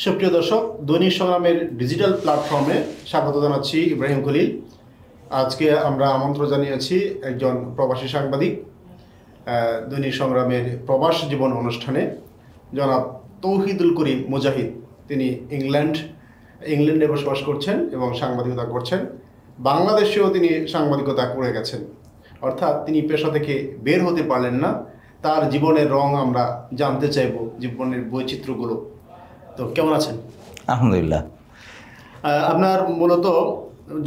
সুপ্রিয় দর্শক, দৈনিক সংগ্রামের ডিজিটাল প্ল্যাটফর্মে স্বাগত জানাচ্ছি ইব্রাহিম খলিল। আজকে আমরা আমন্ত্রণ জানিয়েছি একজন প্রবাসী সাংবাদিক, দৈনিক সংগ্রামের প্রবাস জীবন অনুষ্ঠানে জনাব তৌহিদুল করিম মুজাহিদ। তিনি ইংল্যান্ডে বসবাস করছেন এবং সাংবাদিকতা করছেন। বাংলাদেশেও তিনি সাংবাদিকতা করে গেছেন, অর্থাৎ তিনি পেশা থেকে বের হতে পারলেন না। তার জীবনের রং আমরা জানতে চাইব, জীবনের বৈচিত্র্যগুলো। তো কেমন আছেন? আলহামদুলিল্লাহ। আপনার মূলত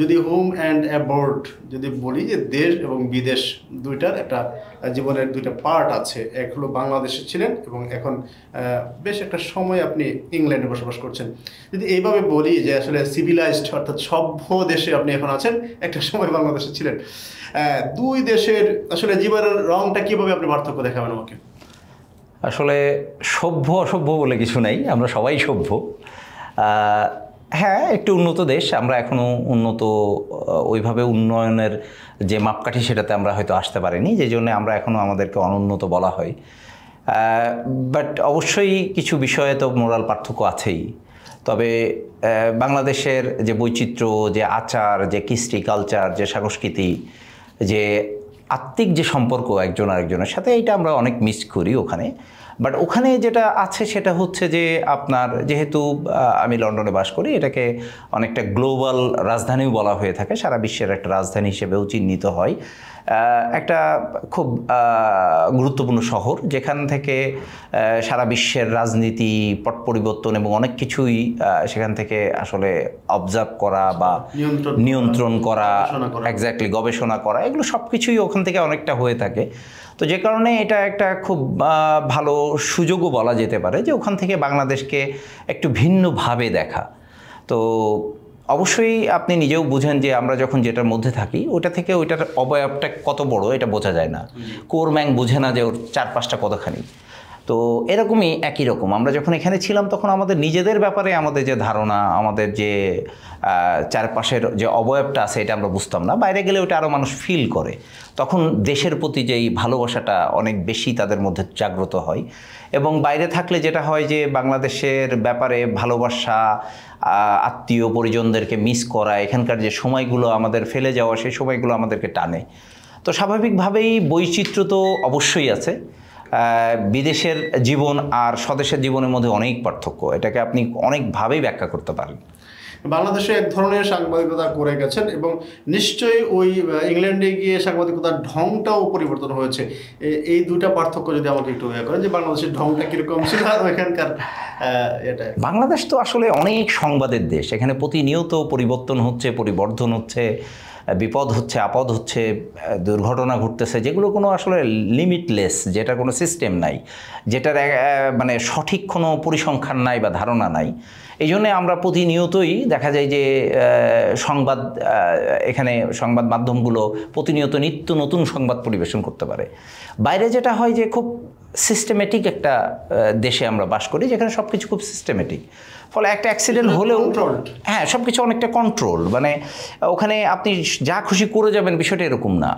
যদি হোম অ্যান্ড অ্যাবোর্ড যদি বলি, যে দেশ এবং বিদেশ দুইটার একটা জীবনের দুইটা পার্ট আছে। এক হলো বাংলাদেশে ছিলেন এবং এখন বেশ একটা সময় আপনি ইংল্যান্ডে বসবাস করছেন। যদি এইভাবে বলি যে আসলে সিভিলাইজড অর্থাৎ সভ্য দেশে আপনি এখন আছেন, একটা সময় বাংলাদেশে ছিলেন, দুই দেশের আসলে জীবনের রংটা কীভাবে আপনি পার্থক্য দেখাবেন আমাকে? আসলে সভ্য অসভ্য বলে কিছু নেই, আমরা সবাই সভ্য। হ্যাঁ, একটি উন্নত দেশ, আমরা এখনও উন্নত ওইভাবে উন্নয়নের যে মাপকাঠি সেটাতে আমরা হয়তো আসতে পারিনি, যে জন্য আমরা এখনও আমাদেরকে অনুন্নত বলা হয়। বাট অবশ্যই কিছু বিষয়ে তো মোরাল পার্থক্য আছেই। তবে বাংলাদেশের যে বৈচিত্র্য, যে আচার, যে কৃষ্টি কালচার, যে সংস্কৃতি, যে আত্মিক যে সম্পর্ক একজন আরেকজনের সাথে, এইটা আমরা অনেক মিস করি ওখানে। বাট ওখানে যেটা আছে সেটা হচ্ছে যে আপনার, যেহেতু আমি লন্ডনে বাস করি, এটাকে অনেকটা গ্লোবাল রাজধানীও বলা হয়ে থাকে, সারা বিশ্বের একটা রাজধানী হিসেবেও চিহ্নিত হয়। একটা খুব গুরুত্বপূর্ণ শহর, যেখান থেকে সারা বিশ্বের রাজনীতি, পট পরিবর্তন এবং অনেক কিছুই সেখান থেকে আসলে অবজার্ভ করা বা নিয়ন্ত্রণ করা, এক্স্যাক্টলি গবেষণা করা, এগুলো সব কিছুই ওখান থেকে অনেকটা হয়ে থাকে। তো যে কারণে এটা একটা খুব ভালো সুযোগও বলা যেতে পারে যে ওখান থেকে বাংলাদেশকে একটু ভিন্নভাবে দেখা। তো অবশ্যই আপনি নিজেও বুঝেন যে আমরা যখন যেটার মধ্যে থাকি, ওটা থেকে ওইটার অবয়বটা কত বড় এটা বোঝা যায় না। কোরম্যাং বোঝে না যে ওর চারপাশটা কতখানি। তো এরকমই একই রকম আমরা যখন এখানে ছিলাম, তখন আমাদের নিজেদের ব্যাপারে আমাদের যে ধারণা, আমাদের যে চারপাশের যে অবয়বটা আছে, এটা আমরা বুঝতাম না। বাইরে গেলে ওটা আরও মানুষ ফিল করে, তখন দেশের প্রতি যেই ভালোবাসাটা অনেক বেশি তাদের মধ্যে জাগ্রত হয়। এবং বাইরে থাকলে যেটা হয় যে বাংলাদেশের ব্যাপারে ভালোবাসা, আত্মীয় পরিজনদেরকে মিস করা, এখানকার যে সময়গুলো আমাদের ফেলে যাওয়া, সেই সময়গুলো আমাদেরকে টানে। তো স্বাভাবিকভাবেই বৈচিত্র্য তো অবশ্যই আছে। বিদেশের জীবন আর স্বদেশের জীবনের মধ্যে অনেক পার্থক্য, এটাকে আপনি অনেকভাবেই ব্যাখ্যা করতে পারেন। বাংলাদেশে এক ধরনের সাংবাদিকতা করে গেছেন এবং নিশ্চয়ই ওই ইংল্যান্ডে গিয়ে সাংবাদিকতার ঢংটাও পরিবর্তন হয়েছে। এই দুইটা পার্থক্য যদি আমাকে একটু ইয়ে করেন, যে বাংলাদেশের ঢংটা কীরকম ছিল আর ওইখানকার এটা। বাংলাদেশ তো আসলে অনেক সংবাদের দেশ, এখানে প্রতিনিয়ত পরিবর্তন হচ্ছে, পরিবর্ধন হচ্ছে, বিপদ হচ্ছে, আপদ হচ্ছে, দুর্ঘটনা ঘটতেছে, যেগুলো কোনো আসলে লিমিটলেস, যেটা কোনো সিস্টেম নাই, যেটার মানে সঠিক কোনো পরিসংখ্যান নাই বা ধারণা নাই। এই জন্যে আমরা প্রতিনিয়তই দেখা যায় যে সংবাদ, এখানে সংবাদ মাধ্যমগুলো প্রতিনিয়ত নিত্য নতুন সংবাদ পরিবেশন করতে পারে। বাইরে যেটা হয় যে খুব সিস্টেমেটিক একটা দেশে আমরা বাস করি, যেখানে সব কিছু খুব সিস্টেমেটিক। ফলে একটা অ্যাক্সিডেন্ট হলেও হ্যাঁ, সব কিছু অনেকটা কন্ট্রোল, মানে ওখানে আপনি যা খুশি করে যাবেন, বিষয়টা এরকম না।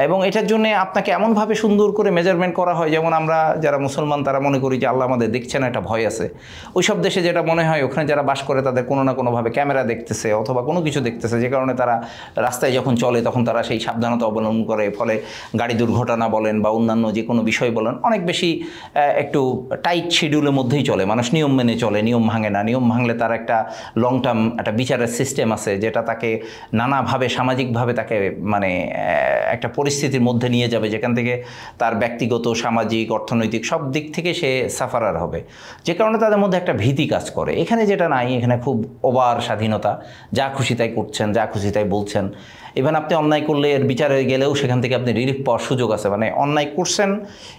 এবং এটার জন্য আপনাকে এমনভাবে সুন্দর করে মেজারমেন্ট করা হয়, যেমন আমরা যারা মুসলমান তারা মনে করি যে আল্লাহ আমাদের দেখছে না, একটা ভয় আছে। ওই সব দেশে যেটা মনে হয়, ওখানে যারা বাস করে তাদের কোনো না কোনোভাবে ক্যামেরা দেখতেছে অথবা কোনো কিছু দেখতেছে, যে কারণে তারা রাস্তায় যখন চলে তখন তারা সেই সাবধানতা অবলম্বন করে। ফলে গাড়ি দুর্ঘটনা বলেন বা অন্যান্য যে কোনো বিষয় বলেন, অনেক বেশি একটু টাইট শিডিউলের মধ্যেই চলে, মানুষ নিয়ম মেনে চলে, নিয়ম ভাঙে না। নিয়ম ভাঙলে তার একটা লং টার্ম একটা বিচারের সিস্টেম আছে, যেটা তাকে নানাভাবে সামাজিকভাবে তাকে মানে একটা পরিস্থিতির মধ্যে নিয়ে যাবে, যেখান থেকে তার ব্যক্তিগত, সামাজিক, অর্থনৈতিক সব দিক থেকে সে সাফারার হবে, যে কারণে তাদের মধ্যে একটা ভীতি কাজ করে। এখানে যেটা নাই, এখানে খুব ওভার স্বাধীনতা, যা খুশি তাই করছেন, যা খুশি তাই বলছেন। ইভেন আপনি অন্যায় করলে এর বিচারে গেলেও সেখান থেকে আপনি রিলিফ পাওয়ার সুযোগ আছে। মানে অন্যায় করছেন,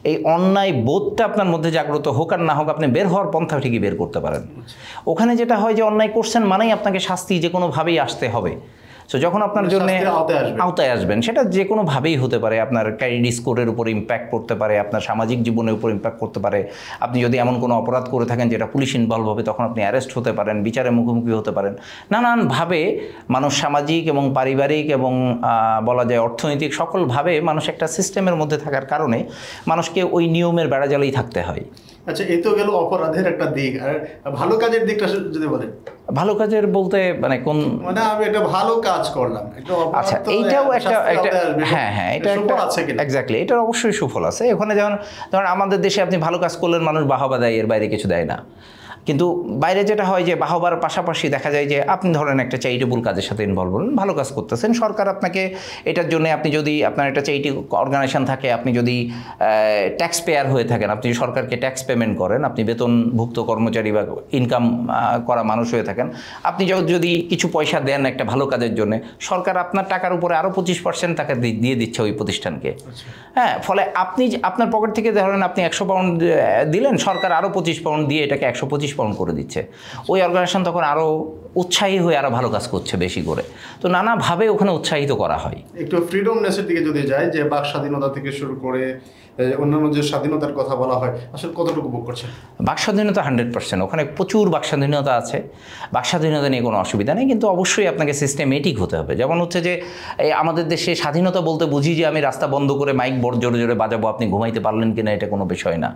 এই অন্যায় বোধটা আপনার মধ্যে জাগ্রত হোক আর না হোক, আপনি বের হওয়ার পন্থা ঠিকই বের করতে পারেন। ওখানে যেটা হয় যে অন্যায় করছেন মানেই আপনাকে শাস্তি যে কোনোভাবেই আসতে হবে। সো যখন আপনার জন্য আওতায় আসবেন, সেটা যে কোনোভাবেই হতে পারে, আপনার ক্রেডিট স্কোরের উপর ইম্প্যাক্ট করতে পারে, আপনার সামাজিক জীবনের উপর ইম্প্যাক্ট করতে পারে। আপনি যদি এমন কোনো অপরাধ করে থাকেন যেটা পুলিশ ইনভলভ হবে, তখন আপনি অ্যারেস্ট হতে পারেন, বিচারের মুখোমুখি হতে পারেন। নানানভাবে মানুষ সামাজিক এবং পারিবারিক এবং বলা যায় অর্থনৈতিক সকলভাবে মানুষ একটা সিস্টেমের মধ্যে থাকার কারণে মানুষকে ওই নিয়মের বেড়াজালেই থাকতে হয়। আচ্ছা, এই তো গেল অপরাধের একটা দিক, আর ভালো কাজের দিকটা যদি বলেন। ভালো কাজের বলতে মানে কোন, মানে আমি একটা ভালো কাজ করলাম, একটা অপরাধ আচ্ছা তো এইটাও একটা শাস্তির একটা আওতায় আসবে। হ্যাঁ হ্যাঁ এটা একটা সুফল আছে কিনা? এক্স্যাক্টলি, এটার অবশ্যই সুফল আছে। ওখানে যেমন ধরেন আমাদের দেশে আপনি ভালো কাজ করলেন মানুষ বাহবা দেয়, এর বাইরে কিছু দেয় না। কিন্তু বাইরে যেটা হয় যে বাহবার পাশাপাশি দেখা যায় যে আপনি ধরেন একটা চ্যারিটেবল কাজের সাথে ইনভলভ হলেন, ভালো কাজ করতেছেন, সরকার আপনাকে এটার জন্য, আপনি যদি আপনার একটা চ্যারিটি অর্গানাইজেশন থাকে, আপনি যদি ট্যাক্স পেয়ার হয়ে থাকেন, আপনি সরকারকে ট্যাক্স পেমেন্ট করেন, আপনি বেতনভুক্ত কর্মচারী বা ইনকাম করা মানুষ হয়ে থাকেন, আপনি যদি কিছু পয়সা দেন একটা ভালো কাজের জন্য, সরকার আপনার টাকার উপরে আরও 25% টাকা দিয়ে দিচ্ছে ওই প্রতিষ্ঠানকে। হ্যাঁ, ফলে আপনি আপনার পকেট থেকে ধরেন আপনি 100 পাউন্ড দিলেন, সরকার আরও 25 পাউন্ড দিয়ে এটাকে 125 পাউন্ড করে দিচ্ছে। ওই অর্গানাইজেশন তখন আরও উৎসাহী হয়ে আরও ভালো কাজ করছে বেশি করে। তো নানাভাবে ওখানে উৎসাহিত করা হয়। একটু ফ্রিডমনেসের দিকে যদি যায়, যে বাক স্বাধীনতা থেকে শুরু করে অন্যান্য যে স্বাধীনতার কথা বলা হয়, আসলে কতটুকু ভোগ করছে? বাক স্বাধীনতা 100%, ওখানে প্রচুর বাক স্বাধীনতা আছে, বাক স্বাধীনতা নিয়ে কোনো অসুবিধা নেই। কিন্তু অবশ্যই আপনাকে সিস্টেমেটিক হতে হবে। যেমন হচ্ছে যে আমাদের দেশে স্বাধীনতা বলতে বুঝি যে আমি রাস্তা বন্ধ করে মাইক বড় জোরে জোরে বাজাবো, আপনি ঘুমাইতে পারলেন কিনা এটা কোনো বিষয় না।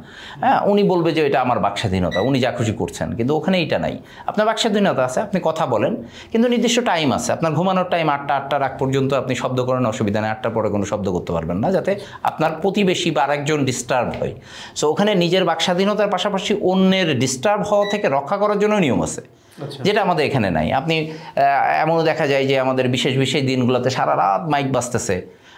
হ্যাঁ, উনি বলবে যে এটা আমার বাক স্বাধীনতা, উনি যা খুশি করছেন, কিন্তু ওখানে এইটা নাই। আপনার বাক স্বাধীনতা আছে, আপনি কথা বলেন, কিন্তু নির্দিষ্ট টাইম আছে। আপনার ঘুমানোর টাইম 8টার আগ পর্যন্ত আপনি শব্দ করেন, অসুবিধা নেই। 8টার পরে কোনো শব্দ করতে পারবেন না, যাতে আপনার প্রতিবেশী বা আরেকজন ডিস্টার্ব হয়। সো ওখানে নিজের বাক স্বাধীনতার পাশাপাশি অন্যের ডিস্টার্ব হওয়া থেকে রক্ষা করার জন্য নিয়ম আছে, যেটা আমাদের এখানে নাই। আপনি এমনও দেখা যায় যে আমাদের বিশেষ বিশেষ দিনগুলোতে সারা রাত মাইক বাজতেছে,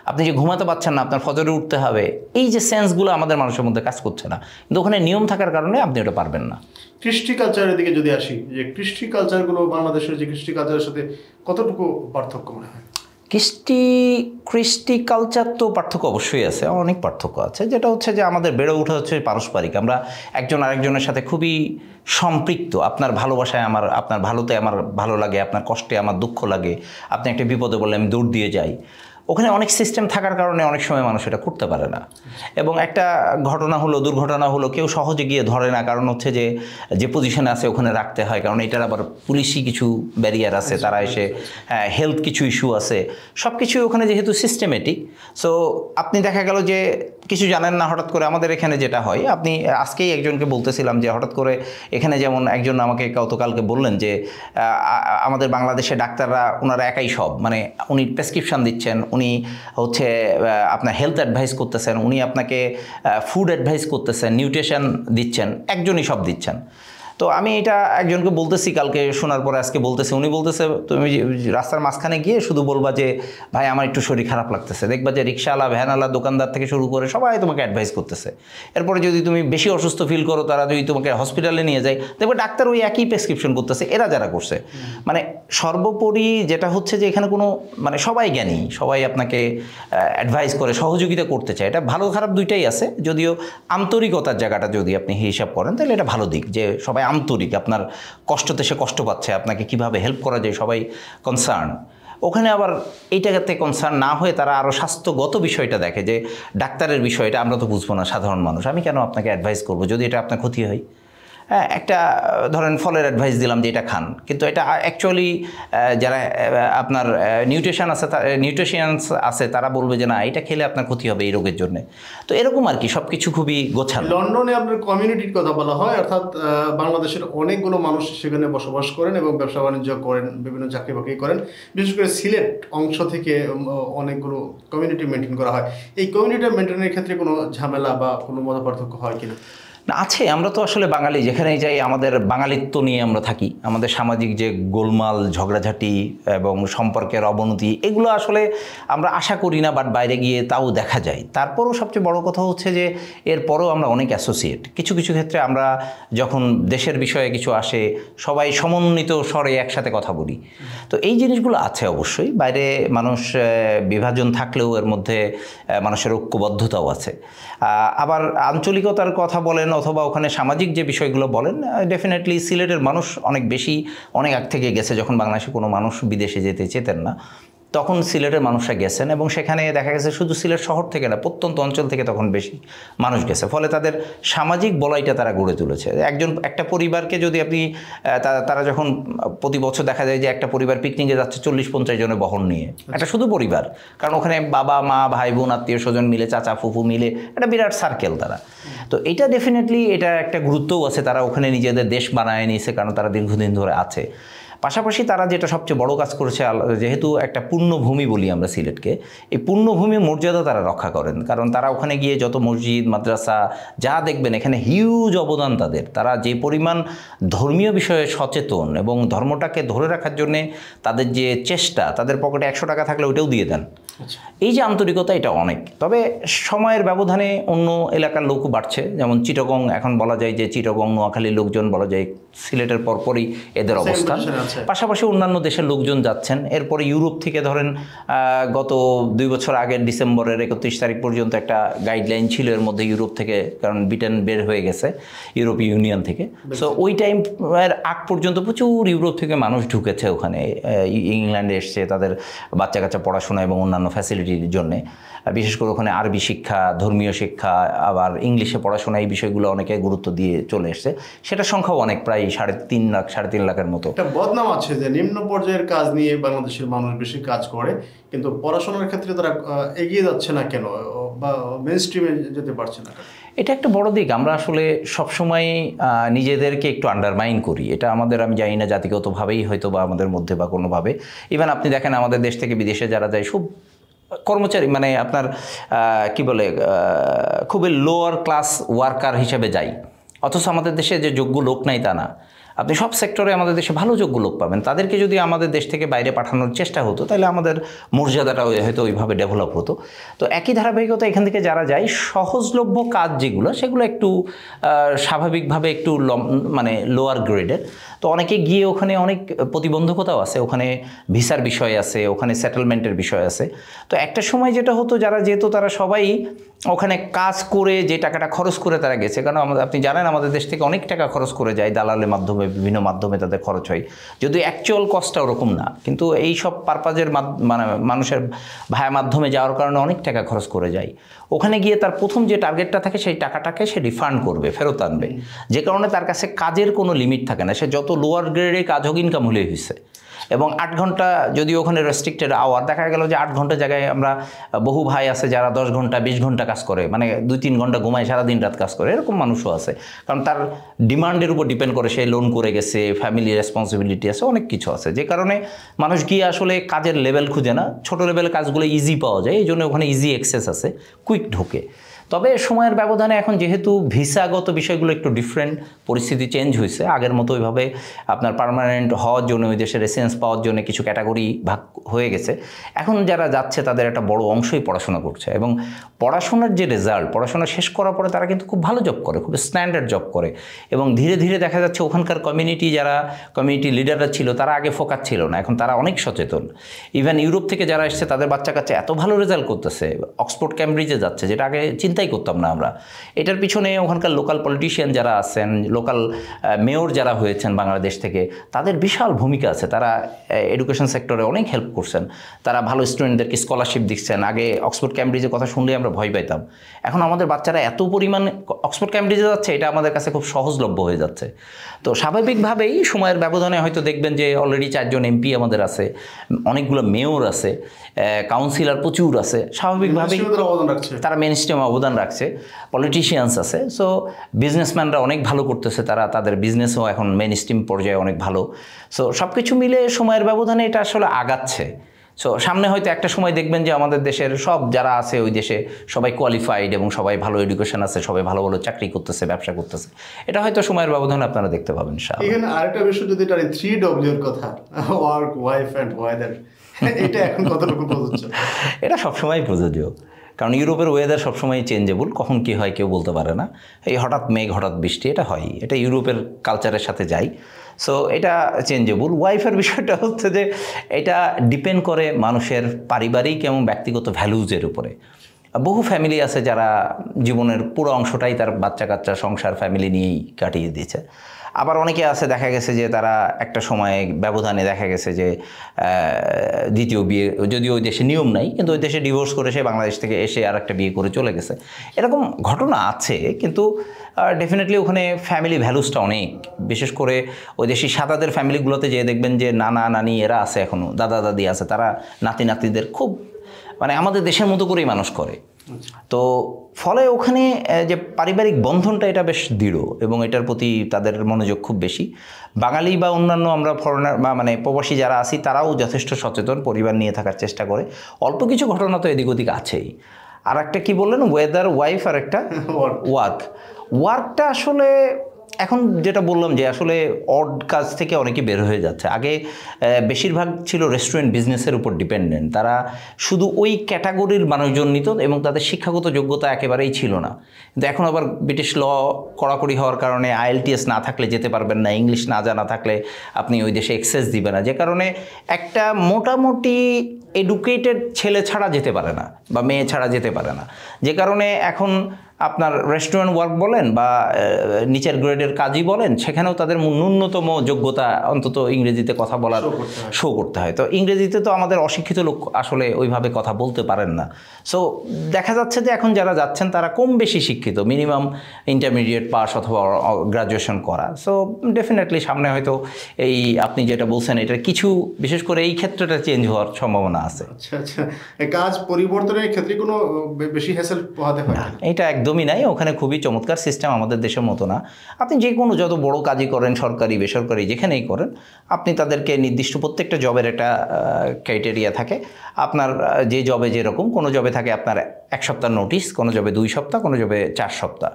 আপনি যে ঘুমাতে পারছেন না, আপনার ফজরে উঠতে হবে, এই যে সেন্সগুলো আমাদের মানুষের মধ্যে কাজ করছে না। কিন্তু ওখানে নিয়ম থাকার কারণে আপনি ওটা পারবেন না। কৃষ্টি কালচারের দিকে যদি আসি, যে কৃষ্টি কালচারগুলো বাংলাদেশের যে কৃষ্টি কালচারের সাথে কতটুকু পার্থক্য মনে হয়? কৃষ্টি কালচার তো পার্থক্য অবশ্যই আছে, অনেক পার্থক্য আছে। যেটা হচ্ছে যে আমাদের বেড়ে ওঠা হচ্ছে পারস্পরিক, আমরা একজন আরেকজনের সাথে খুবই সম্পৃক্ত। আপনার ভালোবাসায় আমার, আপনার ভালোতে আমার ভালো লাগে, আপনার কষ্টে আমার দুঃখ লাগে, আপনি একটা বিপদে বললে আমি দৌড় দিয়ে যাই। ওখানে অনেক সিস্টেম থাকার কারণে অনেক সময় মানুষ এটা করতে পারে না। এবং একটা ঘটনা হলো, দুর্ঘটনা হলো, কেউ সহজে গিয়ে ধরে না, কারণ হচ্ছে যে পজিশনে আছে ওখানে রাখতে হয়, কারণ এটার আবার পুলিশি কিছু ব্যারিয়ার আছে, তারা এসে হেলথ কিছু ইস্যু আছে, সব কিছুই ওখানে যেহেতু সিস্টেমেটিক। সো আপনি দেখা গেল যে কিছু জানেন না, হঠাৎ করে আমাদের এখানে যেটা হয়, আপনি আজকেই একজনকে বলতেছিলাম যে হঠাৎ করে এখানে যেমন একজন আমাকে গতকালকে বললেন যে আমাদের বাংলাদেশে ডাক্তাররা ওনারা একাই সব, মানে উনি প্রেসক্রিপশন দিচ্ছেন, উনি হচ্ছে আপনার হেলথ অ্যাডভাইস করতেছেন, উনি আপনাকে ফুড অ্যাডভাইস করতেছেন, নিউট্রিশন দিচ্ছেন, একজনই সব দিচ্ছেন। তো আমি এটা একজনকে বলতেছি কালকে, শোনার পরে আজকে বলতেছি, উনি বলতেছে তুমি রাস্তার মাঝখানে গিয়ে শুধু বলবা যে ভাই আমার একটু শরীর খারাপ লাগতেছে, দেখবা যে রিক্সাওয়ালা, ভ্যানওয়ালা, দোকানদার থেকে শুরু করে সবাই তোমাকে অ্যাডভাইস করতেছে। এরপরে যদি তুমি বেশি অসুস্থ ফিল করো, তারা যদি তোমাকে হসপিটালে নিয়ে যায়, দেখবে ডাক্তার ওই একই প্রেসক্রিপশন করতেছে, এরা যারা করছে। মানে সর্বোপরি যেটা হচ্ছে যে এখানে কোনো মানে সবাই জ্ঞানী, সবাই আপনাকে অ্যাডভাইস করে, সহযোগিতা করতে চায়। এটা ভালো খারাপ দুইটাই আছে, যদিও আন্তরিকতার জায়গাটা যদি আপনি হিসাব করেন তাহলে এটা ভালো দিক, যে সবাই আন্তরিক, আপনার কষ্টতে সে কষ্ট পাচ্ছে, আপনাকে কিভাবে হেল্প করা যায় সবাই কনসার্ন। ওখানে আবার এইটাতে কনসার্ন না হয়ে তারা আরও স্বাস্থ্যগত বিষয়টা দেখে, যে ডাক্তারের বিষয়টা আমরা তো বুঝবো না সাধারণ মানুষ, আমি কেন আপনাকে অ্যাডভাইস করবো যদি এটা আপনার ক্ষতি হয়। হ্যাঁ, একটা ধরেন ফলের অ্যাডভাইস দিলাম যে এটা খান, কিন্তু এটা অ্যাকচুয়ালি যারা আপনার নিউট্রিশিয়ানস আছে তারা বলবে যে না এটা খেলে আপনার ক্ষতি হবে এই রোগের জন্য। তো এরকম আর কি, সব কিছু খুবই গোছানো। লন্ডনে আপনার কমিউনিটির কথা বলা হয়, অর্থাৎ বাংলাদেশের অনেকগুলো মানুষ সেখানে বসবাস করেন এবং ব্যবসা বাণিজ্য করেন, বিভিন্ন চাকরি বাকরি করেন। বিশেষ করে সিলেট অংশ থেকে অনেকগুলো কমিউনিটি মেনটেন করা হয়। এই কমিউনিটি মেনটেনের ক্ষেত্রে কোনো ঝামেলা বা কোনো মতপার্থক্য হয় কিনা? না, আছে। আমরা তো আসলে বাঙালি, যেখানেই যাই আমাদের বাঙালিত্ব নিয়ে আমরা থাকি। আমাদের সামাজিক যে গোলমাল, ঝগড়াঝাটি এবং সম্পর্কের অবনতি, এগুলো আসলে আমরা আশা করি না, বাট বাইরে গিয়ে তাও দেখা যায়। তারপরও সবচেয়ে বড় কথা হচ্ছে যে এরপরও আমরা অনেক অ্যাসোসিয়েট। কিছু কিছু ক্ষেত্রে আমরা যখন দেশের বিষয়ে কিছু আসে, সবাই সমন্বিত স্বরে একসাথে কথা বলি। তো এই জিনিসগুলো আছে অবশ্যই। বাইরে মানুষ বিভাজন থাকলেও এর মধ্যে মানুষের ঐক্যবদ্ধতাও আছে। আবার আঞ্চলিকতার কথা বলেন অথবা ওখানে সামাজিক যে বিষয়গুলো বলেন, ডেফিনেটলি সিলেটের মানুষ অনেক বেশি, অনেক আগ থেকে গেছে, যখন বাংলাদেশে কোনো মানুষ বিদেশে যেতে চেতেন না। তখন সিলেটের মানুষরা গেছেন এবং সেখানে দেখা গেছে শুধু সিলেট শহর থেকে না, প্রত্যন্ত অঞ্চল থেকে তখন বেশি মানুষ গেছে, ফলে তাদের সামাজিক বলয়টা তারা গড়ে তুলেছে। একটা পরিবারকে যদি আপনি তারা যখন প্রতি বছর দেখা যায় যে একটা পরিবার পিকনিকে যাচ্ছে 40-50 জনের বহন নিয়ে, একটা শুধু পরিবার, কারণ ওখানে বাবা মা ভাই বোন আত্মীয় স্বজন মিলে চাচা ফুফু মিলে একটা বিরাট সার্কেল তারা। তো এটা ডেফিনেটলি এটা একটা গুরুত্বও আছে, তারা ওখানে নিজেদের দেশ বানায় নিয়েছে কারণ তারা দীর্ঘদিন ধরে আছে। পাশাপাশি তারা যেটা সবচেয়ে বড় কাজ করেছে, যেহেতু একটা পুণ্যভূমি বলি আমরা সিলেটকে, এই পুণ্যভূমির মর্যাদা তারা রক্ষা করেন, কারণ তারা ওখানে গিয়ে যত মসজিদ মাদ্রাসা যা দেখবেন এখানে হিউজ অবদান তাদের। তারা যে পরিমাণ ধর্মীয় বিষয়ে সচেতন এবং ধর্মটাকে ধরে রাখার জন্যে তাদের যে চেষ্টা, তাদের পকেটে 100 টাকা থাকলে ওইটাও দিয়ে দেন। এই যে আন্তরিকতা, এটা অনেক। তবে সময়ের ব্যবধানে অন্য এলাকার লোকও বাড়ছে, যেমন চিটাগং, এখন বলা যায় যে চিটাগং নোয়াখালীর লোকজন বলা যায় সিলেটের পরপরই এদের অবস্থান। পাশাপাশি অন্যান্য দেশের লোকজন যাচ্ছেন। এরপরে ইউরোপ থেকে ধরেন গত 2 বছর আগের ডিসেম্বরের 31 তারিখ পর্যন্ত একটা গাইডলাইন ছিল, এর মধ্যে ইউরোপ থেকে, কারণ ব্রিটেন বের হয়ে গেছে ইউরোপীয় ইউনিয়ন থেকে, সো ওই টাইমের আগ পর্যন্ত প্রচুর ইউরোপ থেকে মানুষ ঢুকেছে ওখানে, ইংল্যান্ডে এসছে তাদের বাচ্চা কাচ্চা পড়াশোনা এবং অন্যান্য ফ্যাসিলিটির জন্যে। বিশেষ করে ওখানে আরবি শিক্ষা, ধর্মীয় শিক্ষা, আবার ইংলিশে পড়াশোনা, এই বিষয়গুলো অনেকে গুরুত্ব দিয়ে চলে এসছে। সেটার সংখ্যাও অনেক, প্রায় 3.5 লাখ 3.5 লাখের মতো। একটা বদনাম আছে যে নিম্ন পর্যায়ের কাজ নিয়ে বাংলাদেশের মানুষ বেশি কাজ করে, কিন্তু পড়াশোনার ক্ষেত্রে তারা এগিয়ে যাচ্ছে না কেন, বা মেইন স্ট্রিমে যেতে পারছে না? এটা একটা বড় দিক। আমরা আসলে সবসময় নিজেদেরকে একটু আন্ডারমাইন করি। এটা আমাদের, আমি জানি না জাতিগতভাবেই হয়তো বা আমাদের মধ্যে বা কোনোভাবে। ইভেন আপনি দেখেন আমাদের দেশ থেকে বিদেশে যারা যায় সব কর্মচারী, মানে আপনার কি বলে, খুবই লোয়ার ক্লাস ওয়ার্কার হিসেবে যায়, অথচ আমাদের দেশে যে যোগ্য লোক নাই তা না। আপনি সব সেক্টরে আমাদের দেশে ভালো যোগ্য লোক পাবেন। তাদেরকে যদি আমাদের দেশ থেকে বাইরে পাঠানোর চেষ্টা হতো তাহলে আমাদের মর্যাদাটা হয়তো ওইভাবে ডেভেলপ হতো। তো একই ধারাবাহিকতা এখান থেকে যারা যায়, সহজলভ্য কাজ যেগুলো, সেগুলো একটু স্বাভাবিকভাবে একটু মানে লোয়ার গ্রেডের। তো অনেকে গিয়ে ওখানে অনেক প্রতিবন্ধকতাও আছে, ওখানে ভিসার বিষয় আছে, ওখানে সেটেলমেন্টের বিষয় আছে। তো একটা সময় যেটা হতো, যারা যেহেতু তারা সবাই ওখানে কাজ করে যে টাকাটা খরচ করে তারা গেছে, কারণ আপনি জানেন আমাদের দেশ থেকে অনেক টাকা খরচ করে যায় দালালের মাধ্যমে, বিভিন্ন মাধ্যমে তাদের খরচ হয়, যদিও অ্যাকচুয়াল কস্টটা ওরকম না, কিন্তু এই সব পারপাজের মানে মানুষের ভায়া মাধ্যমে যাওয়ার কারণে অনেক টাকা খরচ করে যায়। ওখানে গিয়ে তার প্রথম যে টার্গেটটা থাকে সেই টাকাটাকে সে রিফান্ড করবে, ফেরত আনবে, যে কারণে তার কাছে কাজের কোনো লিমিট থাকে না। সে যত লোয়ার গ্রেডে কাজ হোক, ইনকাম হলেই হয়েছে। এবং 8 ঘন্টা যদি ওখানে রেস্ট্রিক্টেড আওয়ার, দেখা গেল যে 8 ঘন্টা জায়গায় আমরা বহু ভাই আছে যারা 10 ঘন্টা 20 ঘন্টা কাজ করে, মানে 2-3 ঘন্টা ঘুমায়, সারাদিন রাত কাজ করে, এরকম মানুষও আছে। কারণ তার ডিমান্ডের উপর ডিপেন্ড করে, সে লোন করে গেছে, ফ্যামিলি রেসপন্সিবিলিটি আছে, অনেক কিছু আছে, যে কারণে মানুষ গিয়ে আসলে কাজের লেভেল খুঁজে না, ছোট লেভেলের কাজগুলো ইজি পাওয়া যায়, এই জন্য ওখানে ইজি অ্যাক্সেস আছে, কুইক ঢোকে। তবে সময়ের ব্যবধানে এখন যেহেতু ভিসাগত বিষয়গুলো একটু ডিফারেন্ট, পরিস্থিতি চেঞ্জ হয়েছে, আগের মতো ওইভাবে আপনার পার্মানেন্ট হওয়ার জন্য, ওই দেশের রেসিডেন্স পাওয়ার জন্য কিছু ক্যাটাগরি ভাগ হয়ে গেছে। এখন যারা যাচ্ছে তাদের একটা বড় অংশই পড়াশোনা করছে, এবং পড়াশোনার যে রেজাল্ট, পড়াশোনা শেষ করার পরে তারা কিন্তু খুব ভালো জব করে, খুব স্ট্যান্ডার্ড জব করে, এবং ধীরে ধীরে দেখা যাচ্ছে ওখানকার কমিউনিটি, যারা কমিউনিটি লিডাররা ছিল, তারা আগে ফোকাস ছিল না, এখন তারা অনেক সচেতন। ইভেন ইউরোপ থেকে যারা এসছে তাদের বাচ্চা কাচ্চা এত ভালো রেজাল্ট করতেছে, অক্সফোর্ড ক্যামব্রিজে যাচ্ছে, যেটা আগে চিন্তাই করতাম না আমরা। এটার পিছনে ওখানকার লোকাল পলিটিশিয়ান যারা আছেন, লোকাল মেয়র যারা হয়েছেন বাংলাদেশ থেকে, তাদের বিশাল ভূমিকা আছে। তারা এডুকেশন সেক্টরে অনেক হেল্প করছেন, তারা ভালো স্টুডেন্টদেরকে স্কলারশিপ দিচ্ছেন। আগে অক্সফোর্ড ক্যামব্রিজের কথা শুনলে আমরা ভয় পাইতাম, এখন আমাদের বাচ্চারা এত পরিমাণ অক্সফোর্ড ক্যামব্রিজে যাচ্ছে, এটা আমাদের কাছে খুব সহজলভ্য হয়ে যাচ্ছে। তো স্বাভাবিকভাবেই সময়ের ব্যবধানে হয়তো দেখবেন যে অলরেডি 4 জন এমপি আমাদের আছে, অনেকগুলো মেয়র আছে, কাউন্সিলর প্রচুর আছে, স্বাভাবিকভাবেই তারা মেইন স্ট্রিমে অবদান রাখছে, পলিটিশিয়ানস আছে। সো বিজনেসম্যানরা অনেক ভালো করতেছে, তারা তাদের বিজনেসও এখন মেইন স্ট্রিম পর্যায়ে অনেক ভালো। সো সব কিছু মিলে সময়ের ব্যবধানে এটা আসলে আগাচ্ছে। সো সামনে হয়তো একটা সময় দেখবেন যে আমাদের দেশের সব যারা আছে ওই দেশে সবাই কোয়ালিফাইড এবং সবাই ভালো এডুকেশন আছে, সবাই ভালো ভালো চাকরি করতেছে, ব্যবসা করতেছে। এটা হয়তো সময়ের ব্যবধানে আপনারা দেখতে পাবেন। এখানে আরেকটা বিষয় যদি এটা 3W এর কথা, ওয়ার্ক, ওয়াইফ অ্যান্ড ওয়েদার, এটা এখন কতটুকু প্রযোজ্য? এটা সবসময় প্রযোজ্য, কারণ ইউরোপের ওয়েদার সবসময় চেঞ্জেবল, কখন কী হয় কেউ বলতে পারে না। এই হঠাৎ মেঘ হঠাৎ বৃষ্টি, এটা হয়, এটা ইউরোপের কালচারের সাথে যায়। সো এটা চেঞ্জেবল। ওয়াইফের বিষয়টা হচ্ছে যে এটা ডিপেন্ড করে মানুষের পারিবারিক এবং ব্যক্তিগত ভ্যালুজের উপরে। বহু ফ্যামিলি আছে যারা জীবনের পুরো অংশটাই তার বাচ্চা কাচ্চা, সংসার, ফ্যামিলি নিয়েই কাটিয়ে দিয়েছে। আবার অনেকে আছে দেখা গেছে যে তারা একটা সময়ে ব্যবধানে দেখা গেছে যে দ্বিতীয় বিয়ে, যদিও ওই দেশে নিয়ম নাই, কিন্তু ওই দেশে ডিভোর্স করে সে বাংলাদেশ থেকে এসে আর একটা বিয়ে করে চলে গেছে। এরকম ঘটনা আছে, কিন্তু ডেফিনেটলি ওখানে ফ্যামিলি ভ্যালুসটা অনেক, বিশেষ করে ওই দেশি সাদাদের ফ্যামিলিগুলোতে যে দেখবেন যে নানা নানি এরা আছে, এখনও দাদা দাদি আছে, তারা নাতি নাতিদের খুব মানে আমাদের দেশের মতো করেই মানুষ করে। তো ফলে ওখানে যে পারিবারিক বন্ধনটা এটা বেশ দৃঢ় এবং এটার প্রতি তাদের মনোযোগ খুব বেশি। বাঙালি বা অন্যান্য আমরা ফরেনার বা মানে প্রবাসী যারা আছি তারাও যথেষ্ট সচেতন, পরিবার নিয়ে থাকার চেষ্টা করে। অল্প কিছু ঘটনা তো এদিক ওদিক আছেই। আর একটা কী বললেন, ওয়েদার, ওয়াইফ, আর একটা ওয়ার্কটা আসলে এখন যেটা বললাম যে আসলে অড কাজ থেকে অনেকে বের হয়ে যাচ্ছে। আগে বেশিরভাগ ছিল রেস্টুরেন্ট বিজনেসের উপর ডিপেন্ডেন্ট, তারা শুধু ওই ক্যাটাগরির মানুষজন নিত এবং তাদের শিক্ষাগত যোগ্যতা একেবারেই ছিল না। কিন্তু এখন আবার ব্রিটিশ ল কড়াকড়ি হওয়ার কারণে IELTS না থাকলে যেতে পারবেন না, ইংলিশ না জানা থাকলে আপনি ওই দেশে অ্যাক্সেস দিবে না, যে কারণে একটা মোটামুটি এডুকেটেড ছেলে ছাড়া যেতে পারে না বা মেয়ে ছাড়া যেতে পারে না, যে কারণে এখন আপনার রেস্টুরেন্ট ওয়ার্ক বলেন বা নিচের গ্রেডের কাজই বলেন, সেখানেও তাদের ন্যূনতম যোগ্যতা অন্তত ইংরেজিতে কথা বলার শো করতে হয়। তো ইংরেজিতে তো আমাদের অশিক্ষিত লোক আসলে ওইভাবে কথা বলতে পারেন না। সো দেখা যাচ্ছে যে এখন যারা যাচ্ছেন তারা কম বেশি শিক্ষিত, মিনিমাম ইন্টারমিডিয়েট পাস অথবা গ্রাজুয়েশন করা। সো ডেফিনেটলি সামনে হয়তো এই আপনি যেটা বলছেন এটার কিছু, বিশেষ করে এই ক্ষেত্রটা চেঞ্জ হওয়ার সম্ভাবনা আছে। আচ্ছা আচ্ছা, এই কাজ পরিবর্তনের ক্ষেত্রে কোনো বেশি হ্যাসেল পোহাতে হয় না? এটা একদমই নাই, ওখানে খুবই চমৎকার সিস্টেম, আমাদের দেশের মতো না। আপনি যে কোনো যত বড় কাজই করেন, সরকারি বেসরকারি যেখানেই করেন, আপনি তাদেরকে নির্দিষ্ট প্রত্যেকটা জবের একটা ক্রাইটেরিয়া থাকে। আপনার যে জবে যেরকম, কোনো জবে থাকে আপনার 1 সপ্তাহ নোটিশ, কোনো জবে 2 সপ্তাহ, কোনো জবে 4 সপ্তাহ।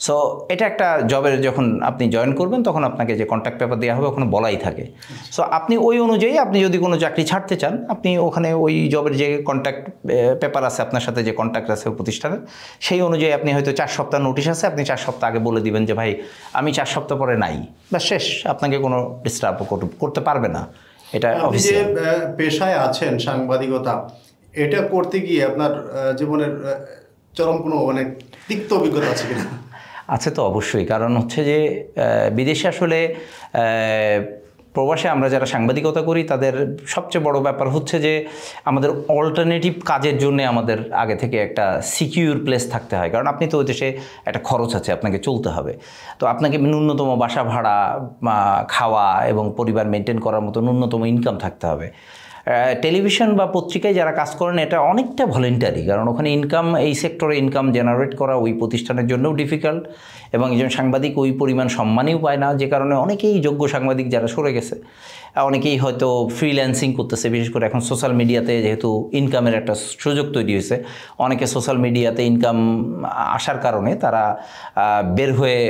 সো এটা একটা জবের যখন আপনি জয়েন করবেন তখন আপনাকে যে কন্ট্যাক্ট পেপার দেওয়া হবে ওখানে বলাই থাকে। সো আপনি ওই অনুযায়ী আপনি যদি কোনো চাকরি ছাড়তে চান, আপনি ওখানে ওই জবের যে কন্ট্যাক্ট পেপার আছে আপনার সাথে, যে কন্ট্যাক্ট আছে প্রতিষ্ঠানের, সেই অনুযায়ী আপনি হয়তো 4 সপ্তাহ নোটিশ আছে, আপনি 4 সপ্তাহ আগে বলে দিবেন যে ভাই আমি 4 সপ্তাহ পরে নাই, বা শেষ, আপনাকে কোনো ডিস্টার্ব করতে পারবে না। এটা আপনি যে পেশায় আছেন সাংবাদিকতা, এটা করতে গিয়ে আপনার জীবনের চরম কোনো মানে তিক্ত অভিজ্ঞতা আছে কিনা? আছে তো অবশ্যই, কারণ হচ্ছে যে বিদেশে আসলে প্রবাসে আমরা যারা সাংবাদিকতা করি তাদের সবচেয়ে বড় ব্যাপার হচ্ছে যে আমাদের অল্টারনেটিভ কাজের জন্য আমাদের আগে থেকে একটা সিকিউর প্লেস থাকতে হয়, কারণ আপনি তো ওই দেশে একটা খরচ আছে, আপনাকে চলতে হবে। তো আপনাকে ন্যূনতম বাসা ভাড়া, খাওয়া এবং পরিবার মেনটেন করার মতো ন্যূনতম ইনকাম থাকতে হবে। টেলিভিশন বা পত্রিকায় যারা কাজ করেন এটা অনেকটা ভলেন্টারি, কারণ ওখানে ইনকাম, এই সেক্টরে ইনকাম জেনারেট করা ওই প্রতিষ্ঠানের জন্যও ডিফিকাল্ট, এবং একজন সাংবাদিক ওই পরিমাণ সম্মানও পায় না, যে কারণে অনেকেই যোগ্য সাংবাদিক যারা সরে গেছে, অনেকেই হয়তো ফ্রিল্যান্সিং করতেছে। বিশেষ করে এখন সোশ্যাল মিডিয়াতে যেহেতু ইনকামের একটা সুযোগ তৈরি হয়েছে, অনেকে সোশ্যাল মিডিয়াতে ইনকাম আসার কারণে তারা বের হয়ে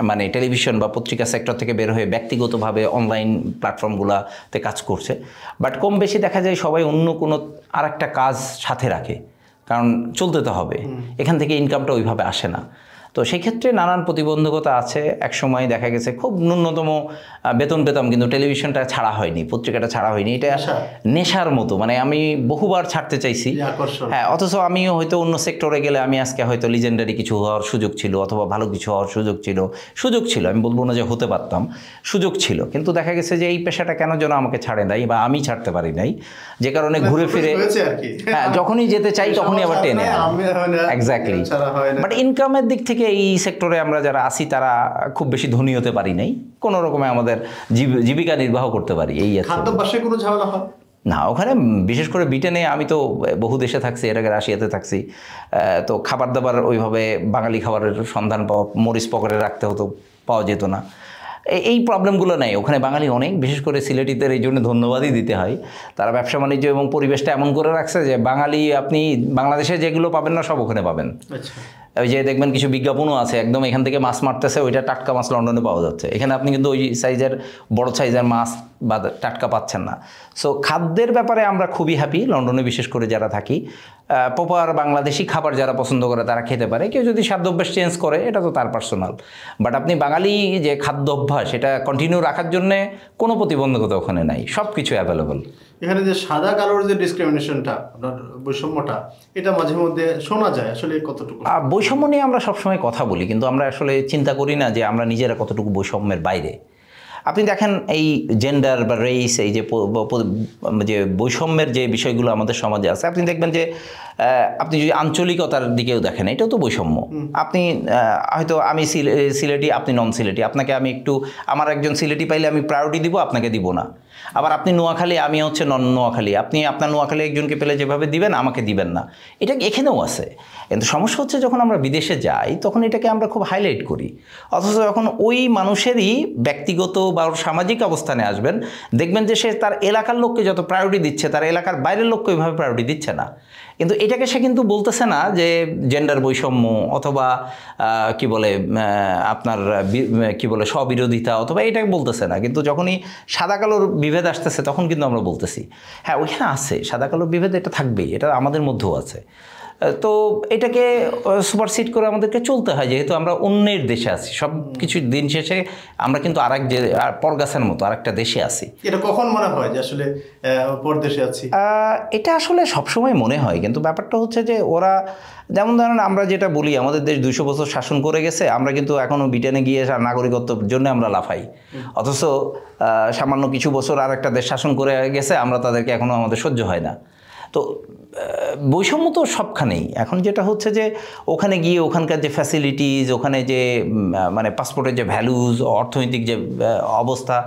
মানে টেলিভিশন বা পত্রিকা সেক্টর থেকে বের হয়ে ব্যক্তিগতভাবে অনলাইন প্ল্যাটফর্মগুলোতে কাজ করছে। বাট কম বেশি দেখা যায় সবাই অন্য কোনো আরেকটা কাজ সাথে রাখে, কারণ চলতে তো হবে, এখান থেকে ইনকামটা ওইভাবে আসে না। তো সেই ক্ষেত্রে নানান প্রতিবন্ধকতা আছে। এক সময় দেখা গেছে খুব ন্যূনতম বেতন পেতাম, কিন্তু টেলিভিশনটা ছাড়া হয়নি, পত্রিকাটা ছাড়া হয়নি। এটা নেশার মতো, মানে আমি বহুবার ছাড়তে চাইছি, হ্যাঁ, অথচ আমিও হয়তো অন্য সেক্টরে গেলে আমি আজকে হয়তো লিজেন্ডারি কিছু হওয়ার সুযোগ ছিল, অথবা ভালো কিছু হওয়ার সুযোগ ছিল, আমি বলবো না যে হতে পারতাম, সুযোগ ছিল। কিন্তু দেখা গেছে যে এই পেশাটা কেন যেন আমাকে ছাড়ে নাই বা আমি ছাড়তে পারি নাই, যে কারণে ঘুরে ফিরে হ্যাঁ যখনই যেতে চাই তখনই আবার টেনে। এক্স্যাক্টলি। বাট ইনকামের দিক থেকে এই সেক্টরে আমরা যারা আছি তারা খুব বেশি ধনী হতে পারি নাই, কোনো রকমে আমাদের জীবিকা নির্বাহ করতে পারি, এই আছে। খাদ্যাভ্যাসে কোনো ঝামেলা হয় না ওখানে, বিশেষ করে ব্রিটেনে। আমি তো বহু দেশে থাকছি, এর আগে রাশিয়াতে থাকছি, তো খাবার দাবার ওইভাবে বাঙালি খাবারের সন্ধান পাওয়া, মরিচ পকেটে রাখতে হতো, পাওয়া যেত না। এই প্রবলেমগুলো নেই ওখানে। বাঙালি অনেক, বিশেষ করে সিলেটিদের এই জন্য ধন্যবাদই দিতে হয়, তারা ব্যবসা বাণিজ্য এবং পরিবেশটা এমন করে রাখছে যে বাঙালি আপনি বাংলাদেশে যেগুলো পাবেন না সব ওখানে পাবেন। ওই যে দেখবেন কিছু বিজ্ঞাপনও আছে, একদম এখান থেকে মাছ মারতেছে, ওইটা টাটকা মাছ লন্ডনে পাওয়া যাচ্ছে, এখানে আপনি কিন্তু ওই সাইজের বড় সাইজের মাছ বা টাটকা পাচ্ছেন না। সো খাদ্যের ব্যাপারে আমরা খুবই হ্যাপি লন্ডনে, বিশেষ করে যারা থাকি। প্রপার বাংলাদেশি খাবার যারা পছন্দ করে তারা খেতে পারে, কেউ যদি খাদ্যাভ্যাস চেঞ্জ করে এটা তো তার পার্সোনাল। বাট আপনি বাঙালি যে খাদ্যাভ্যাস এটা কন্টিনিউ রাখার জন্যে কোনো প্রতিবন্ধকতা ওখানে নাই, সব কিছু অ্যাভেলেবল। এখানে যে সাদা কালোর যে ডিসক্রিমিনেশনটা, আপনার বৈষম্যটা, এটা মাঝে মধ্যে শোনা যায়, আসলে কতটুকু? বৈষম্য নিয়ে আমরা সবসময় কথা বলি, কিন্তু আমরা আসলে চিন্তা করি না যে আমরা নিজেরা কতটুকু বৈষম্যের বাইরে। আপনি দেখেন এই জেন্ডার বা রেস, এই যে বৈষম্যের যে বিষয়গুলো আমাদের সমাজে আছে, আপনি দেখবেন যে আপনি যদি আঞ্চলিকতার দিকেও দেখেন এটাও তো বৈষম্য। আপনি হয়তো আমি সিলেটি, আপনি নন সিলেটি, আপনাকে আমি একটু, আমার একজন সিলেটি পাইলে আমি প্রায়োরিটি দিব, আপনাকে দিব না। আবার আপনি নোয়াখালী, আমি হচ্ছে নন নোয়াখালী, আপনি আপনার নোয়াখালী একজনকে পেলে যেভাবে দিবেন আমাকে দিবেন না, এটা এখানেও আছে। কিন্তু সমস্যা হচ্ছে যখন আমরা বিদেশে যাই তখন এটাকে আমরা খুব হাইলাইট করি, অথচ যখন ওই মানুষেরই ব্যক্তিগত বা ওর সামাজিক অবস্থানে আসবেন দেখবেন যে সে তার এলাকার লোককে যত প্রায়োরিটি দিচ্ছে তার এলাকার বাইরের লোককে ওইভাবে প্রায়োরিটি দিচ্ছে না। কিন্তু এটাকে সে কিন্তু বলতেছে না যে জেন্ডার বৈষম্য অথবা কি বলে আপনার কি বলে স্ববিরোধিতা অথবা এটাকে বলতেছে না। কিন্তু যখনই সাদা কালোর বিভেদ আসতেছে তখন কিন্তু আমরা বলতেছি হ্যাঁ ওইখানে আছে সাদা কালোর বিভেদ, এটা থাকবেই, এটা আমাদের মধ্যেও আছে। তো এটাকে সুপারসিড করে আমাদেরকে চলতে হয়, যেহেতু আমরা অন্যের দেশে আছি। সব কিছু দিন শেষে আমরা কিন্তু পরগাছার মতো আরেকটা দেশে আছি। এটা কখন মনে হয় যে আসলে পরদেশে আছি? এটা আসলে সবসময় মনে হয়, কিন্তু ব্যাপারটা হচ্ছে যে ওরা, যেমন ধরেন আমরা যেটা বলি আমাদের দেশ 200 বছর শাসন করে গেছে, আমরা কিন্তু এখনও ব্রিটেনে গিয়ে নাগরিকত্বের জন্য আমরা লাফাই, অথচ সামান্য কিছু বছর আর একটা দেশ শাসন করে গেছে, আমরা তাদেরকে এখনও আমাদের সহ্য হয় না। তো বৈষম্য তো সবখানেই। এখন যেটা হচ্ছে যে ওখানে গিয়ে ওখানকার যে ফ্যাসিলিটিস, ওখানে যে মানে পাসপোর্টের যে ভ্যালুজ, অর্থনৈতিক যে অবস্থা,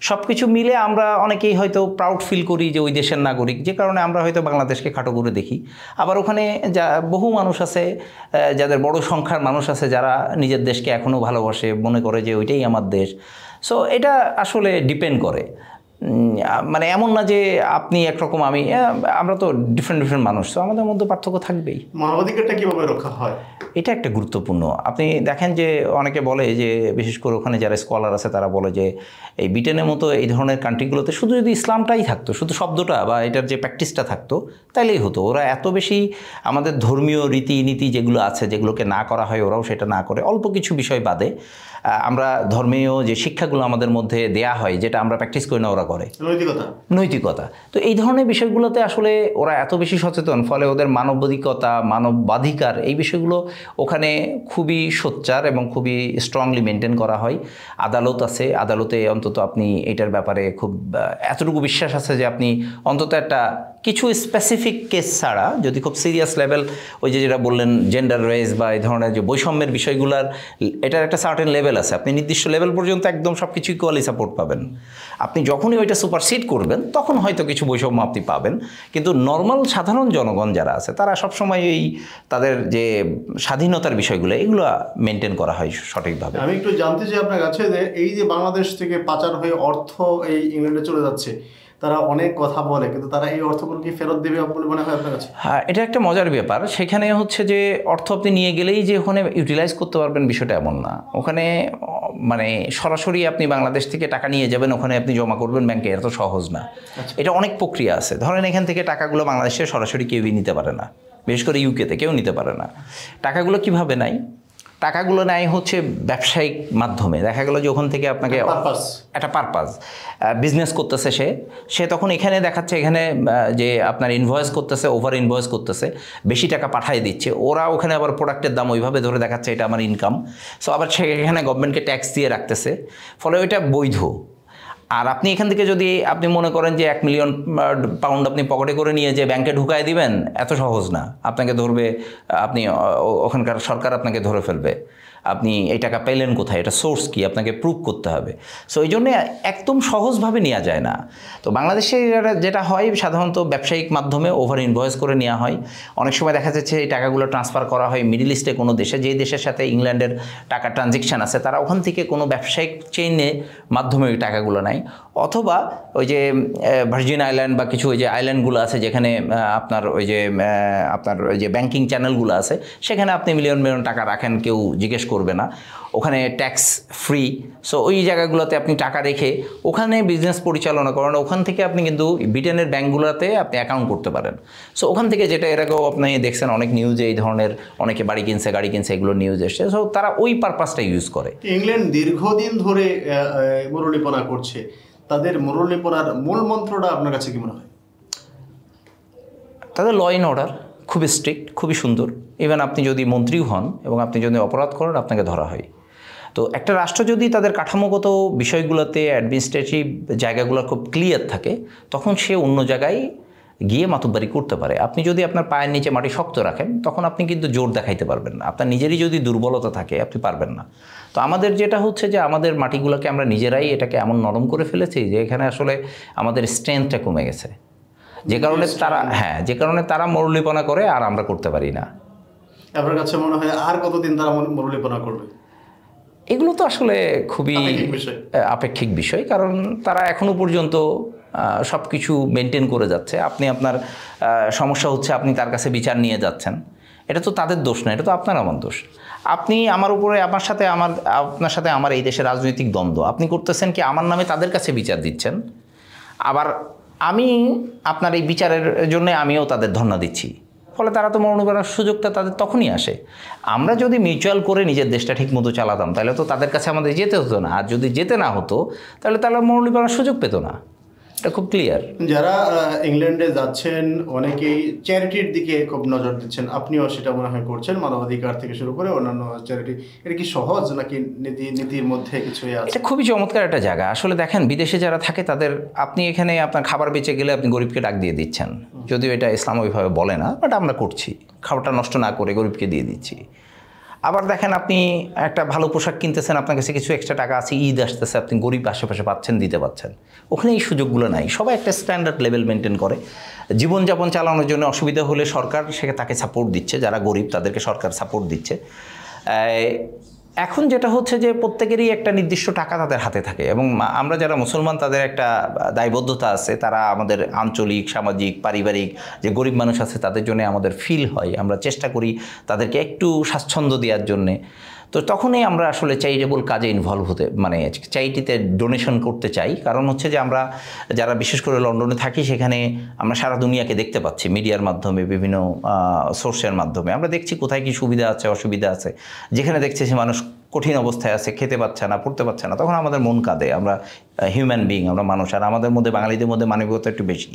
সব কিছু মিলে আমরা অনেকেই হয়তো প্রাউড ফিল করি যে ওই দেশের নাগরিক, যে কারণে আমরা হয়তো বাংলাদেশকে খাটো করে দেখি। আবার ওখানে বহু মানুষ আছে যাদের বড় সংখ্যার মানুষ আছে যারা নিজের দেশকে এখনও ভালোবাসে, মনে করে যে ওইটাই আমার দেশ। সো এটা আসলে ডিপেন্ড করে, মানে এমন না যে আপনি একরকম আমরা তো ডিফারেন্ট মানুষ, তো আমাদের মধ্যে পার্থক্য থাকবেই। মানবাধিকারটা কীভাবে রক্ষা হয় এটা একটা গুরুত্বপূর্ণ। আপনি দেখেন যে অনেকে বলে যে, বিশেষ করে ওখানে যারা স্কলার আছে তারা বলে যে এই ব্রিটেনের মতো এই ধরনের কান্ট্রিগুলোতে শুধু যদি ইসলামটাই থাকতো, শুধু শব্দটা বা এটার যে প্র্যাকটিসটা থাকতো তাইলেই হতো। ওরা এত বেশি আমাদের ধর্মীয় রীতিনীতি যেগুলো আছে যেগুলোকে না করা হয় ওরাও সেটা না করে, অল্প কিছু বিষয় বাদে আমরা ধর্মীয় যে শিক্ষাগুলো আমাদের মধ্যে দেয়া হয় যেটা আমরা প্র্যাকটিস করি না ওরা করে, নৈতিকতা। তো এই ধরনের বিষয়গুলোতে আসলে ওরা এত বেশি সচেতন, ফলে ওদের মানবাধিকার এই বিষয়গুলো ওখানে খুবই সোচ্চার এবং খুবই স্ট্রংলি মেনটেন করা হয়। আদালত আছে, আদালতে অন্তত আপনি এটার ব্যাপারে খুব এতটুকু বিশ্বাস আছে যে আপনি অন্তত একটা কিছু স্পেসিফিক কেস ছাড়া, যদি খুব সিরিয়াস লেভেল, ওই যেটা বললেন জেন্ডার রেস বা এই ধরনের যে বৈষম্যের বিষয়গুলোর, এটার একটা সার্টেন লেভেল আছে, আপনি নির্দিষ্ট লেভেল পর্যন্ত একদম সব কিছু ইকুয়ালি সাপোর্ট পাবেন। আপনি যখনই ওইটা সুপারসিড করবেন তখন হয়তো কিছু বৈষম্য আপনি পাবেন, কিন্তু নর্মাল সাধারণ জনগণ যারা আছে তারা সবসময় এই তাদের যে স্বাধীনতার বিষয়গুলো এগুলো মেনটেন করা হয় সঠিকভাবে। আমি একটু জানতে চাই আপনার কাছে যে এই যে বাংলাদেশ থেকে পাচার হয়ে অর্থ এই ইংল্যান্ডে চলে যাচ্ছে, তারা অনেক কথা বলে, কিন্তু তারা এই অর্থগুলো কি ফেরত দেবে বলে মনে হয় আপনার কাছে? হ্যাঁ, এটা একটা মজার ব্যাপার। সেখানে হচ্ছে যে অর্থ আপনি নিয়ে গেলেই যে ওখানে ইউটিলাইজ করতে পারবেন বিষয়টা এমন না। ওখানে মানে সরাসরি আপনি বাংলাদেশ থেকে টাকা নিয়ে যাবেন, ওখানে আপনি জমা করবেন ব্যাংকে, এত সহজ না। এটা অনেক প্রক্রিয়া আছে। ধরেন এখান থেকে টাকাগুলো বাংলাদেশে সরাসরি কেউই নিতে পারে না, বিশেষ করে ইউকেতে কেউ নিতে পারে না। টাকাগুলো কিভাবে নেয়? টাকাগুলো নেয় হচ্ছে ব্যবসায়িক মাধ্যমে। দেখা গেলো যে ওখান থেকে আপনাকে একটা পারপাস বিজনেস করতেছে সে তখন এখানে দেখাচ্ছে, এখানে যে আপনার ইনভয়েস করতেছে, ওভার ইনভয়েস করতেছে, বেশি টাকা পাঠিয়ে দিচ্ছে, ওরা ওখানে আবার প্রোডাক্টের দাম ওইভাবে ধরে দেখাচ্ছে এটা আমার ইনকাম। সো আবার সেখানে গভর্নমেন্টকে ট্যাক্স দিয়ে রাখতেছে, ফলে ওইটা বৈধ। আর আপনি এখান থেকে যদি আপনি মনে করেন যে 1 মিলিয়ন পাউন্ড আপনি পকেটে করে নিয়ে যে ব্যাংকে ঢুকায় দিবেন, এত সহজ না। আপনাকে ধরবে, আপনি ওখানকার সরকার আপনাকে ধরে ফেলবে। আপনি এই টাকা পেলেন কোথায়, এটা সোর্স কি, আপনাকে প্রুভ করতে হবে। সো এই জন্যে একদম সহজভাবে নেওয়া যায় না। তো বাংলাদেশে যেটা হয় সাধারণত ব্যবসায়িক মাধ্যমে ওভার ইনভয়েস করে নেওয়া হয়। অনেক সময় দেখা যাচ্ছে এই টাকাগুলো ট্রান্সফার করা হয় মিডল ইস্টে কোনো দেশে, যেই দেশের সাথে ইংল্যান্ডের টাকা ট্রানজেকশান আছে, তারা ওখান থেকে কোনো ব্যবসায়িক চেইনে মাধ্যমে ওই টাকাগুলো নেয়। অথবা ওই যে ভার্জিন আইল্যান্ড বা কিছু ওই যে আইল্যান্ডগুলো আছে যেখানে আপনার ওই যে আপনার ওই যে ব্যাংকিং চ্যানেলগুলো আছে, সেখানে আপনি মিলিয়ন মিলিয়ন টাকা রাখেন, কেউ জিজ্ঞেস করবে না, ওখানে ট্যাক্স ফ্রি। সো ওই জায়গাগুলোতে আপনি টাকা রেখে ওখানে বিজনেস পরিচালনা করেন, ওখান থেকে আপনি কিন্তু ব্রিটেনের ব্যাঙ্কগুলোতে আপনি অ্যাকাউন্ট করতে পারেন। সো ওখান থেকে, যেটা এর আগেও আপনি দেখছেন অনেক নিউজে এই ধরনের, অনেকে বাড়ি কিনছে গাড়ি কিনছে এগুলো নিউজ এসছে। সো তারা ওই পারপাসটা ইউজ করে। ইংল্যান্ড দীর্ঘদিন ধরে মুরলীপনা করছে, তাদের মুরলীপনার মূল মন্ত্রটা আপনার কাছে কি মনে হয়? তাদের ল অ্যান্ড অর্ডার খুবই স্ট্রিক্ট, খুবই সুন্দর। ইভেন আপনি যদি মন্ত্রীও হন এবং আপনি যদি অপরাধ করেন আপনাকে ধরা হয়। তো একটা রাষ্ট্র যদি তাদের কাঠামোগত বিষয়গুলোতে, অ্যাডমিনিস্ট্রেটিভ জায়গাগুলো খুব ক্লিয়ার থাকে, তখন সে অন্য জায়গায় গিয়ে মাতুব্বারি করতে পারে। আপনি যদি আপনার পায়ের নিচে মাটি শক্ত রাখেন, তখন আপনি কিন্তু জোর দেখাইতে পারবেন না। আপনার নিজেরই যদি দুর্বলতা থাকে, আপনি পারবেন না। তো আমাদের যেটা হচ্ছে যে আমাদের মাটিগুলোকে আমরা নিজেরাই এটাকে এমন নরম করে ফেলেছি যে এখানে আসলে আমাদের স্ট্রেংথটা কমে গেছে, যে কারণে তারা মুরলীপনা করে আর আমরা করতে পারি না। আপনার কাছে মনে হয় আর কতদিন তারা মুরলীপনা করবে? এগুলো তো আসলে খুবই আপেক্ষিক বিষয়, কারণ তারা এখনো পর্যন্ত সব কিছু মেনটেন করে যাচ্ছে। আপনি আপনার সমস্যা হচ্ছে আপনি তার কাছে বিচার নিয়ে যাচ্ছেন, এটা তো তাদের দোষ না, এটা তো আপনার আমার দোষ। আপনি আমার উপরে, আপনার সাথে আমার এই দেশের রাজনৈতিক দ্বন্দ্ব, আপনি করতেছেন কি আমার নামে তাদের কাছে বিচার দিচ্ছেন, আবার আমি আপনার এই বিচারের জন্য আমিও তাদের ধর্ণা দিচ্ছি। ফলে তারা তো মরণের সুযোগটা তাদের তখনই আসে। আমরা যদি মিউচুয়াল করে নিজের দেশটা ঠিক মতো চালাতাম, তাহলে তো তাদের কাছে আমাদের যেতে হতো না। আর যদি যেতে না হতো, তাহলে তারা মরণের সুযোগ পেত না। এটা খুব ক্লিয়ার। যারা ইংল্যান্ডে যাচ্ছেন অনেকেই চ্যারিটির দিকে খুব নজর দিচ্ছেন, আপনিও সেটা মনে হয় করছেন, মানবাধিকার থেকে শুরু করে অন্যান্য চ্যারিটি। এটা কি সহজ নাকি নীতির মধ্যে কিছু আছে? এটা খুবই চমৎকার একটা জায়গা। আসলে দেখেন, বিদেশে যারা থাকে তাদের, আপনি এখানে আপনার খাবার বেঁচে গেলে আপনি গরিবকে ডাক দিয়ে দিচ্ছেন, যদিও এটা ইসলাম ওইভাবে বলে না, বাট আমরা করছি, খাবারটা নষ্ট না করে গরিবকে দিয়ে দিচ্ছি। আবার দেখেন, আপনি একটা ভালো পোশাক কিনতেছেন, আপনার কাছে কিছু এক্সট্রা টাকা আছে, ঈদ আসতেছে, আপনি গরিব আশেপাশে পাচ্ছেন, দিতে পাচ্ছেন। ওখানে এই সুযোগগুলো নাই। সবাই একটা স্ট্যান্ডার্ড লেভেল মেনটেন করে। জীবনযাপন চালানোর জন্য অসুবিধা হলে সরকার তাকে সাপোর্ট দিচ্ছে, যারা গরিব তাদেরকে সরকার সাপোর্ট দিচ্ছে। এখন যেটা হচ্ছে যে প্রত্যেকেরই একটা নির্দিষ্ট টাকা তাদের হাতে থাকে, এবং আমরা যারা মুসলমান তাদের একটা দায়বদ্ধতা আছে। তারা আমাদের আঞ্চলিক, সামাজিক, পারিবারিক যে গরিব মানুষ আছে তাদের জন্য আমাদের ফিল হয়, আমরা চেষ্টা করি তাদেরকে একটু স্বাচ্ছন্দ্য দেওয়ার জন্যে। তো তখনই আমরা আসলে চ্যারিটেবল কাজে ইনভলভ হতে, মানে চ্যারিটিতে ডোনেশন করতে চাই। কারণ হচ্ছে যে আমরা যারা বিশেষ করে লন্ডনে থাকি, সেখানে আমরা সারা দুনিয়াকে দেখতে পাচ্ছি মিডিয়ার মাধ্যমে, বিভিন্ন সোর্সের মাধ্যমে আমরা দেখছি কোথায় কী সুবিধা আছে, অসুবিধা আছে। যেখানে দেখছি সে মানুষ কঠিন অবস্থায় আছে, খেতে পাচ্ছে না, পড়তে পারছে না, তখন আমাদের মন কাঁদে। আমরা হিউম্যান বিং, আমরা মানুষ। আর আমাদের মধ্যে, বাঙালিদের মধ্যে মানবিকতা একটু বেশি,